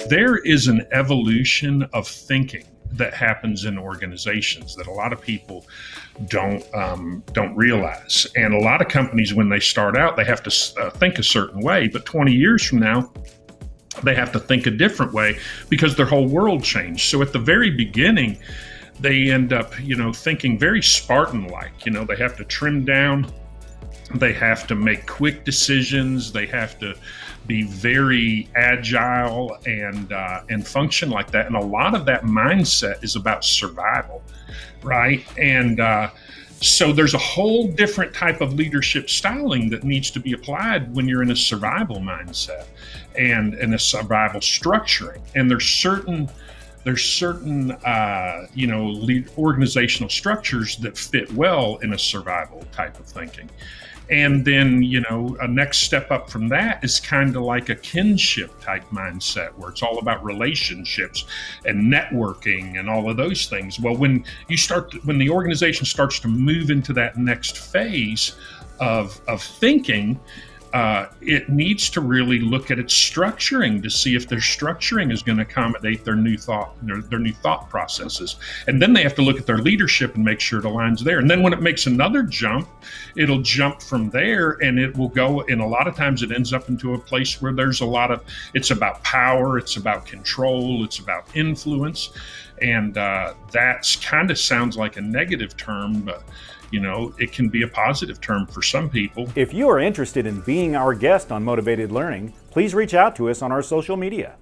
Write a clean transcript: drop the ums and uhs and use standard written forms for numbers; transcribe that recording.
there is an evolution of thinking that happens in organizations that a lot of people don't realize. And a lot of companies, when they start out, they have to think a certain way, but 20 years from now, they have to think a different way because their whole world changed. So at the very beginning, they end up, thinking very Spartan-like. They have to trim down, they have to make quick decisions, they have to be very agile and function like that. And a lot of that mindset is about survival, right? And so there's a whole different type of leadership styling that needs to be applied when you're in a survival mindset and in a survival structuring. And there's certain organizational structures that fit well in a survival type of thinking. And then, a next step up from that is kind of like a kinship type mindset where it's all about relationships and networking and all of those things. Well, when the organization starts to move into that next phase of thinking, it needs to really look at its structuring to see if their structuring is going to accommodate their new thought processes. And then they have to look at their leadership and make sure it aligns there. And then when it makes another jump, it'll jump from there and it will go. And a lot of times it ends up into a place where there's it's about power, it's about control, it's about influence. And that's kind of sounds like a negative term, but it can be a positive term for some people. If you are interested in being our guest on Motivated Learning, please reach out to us on our social media.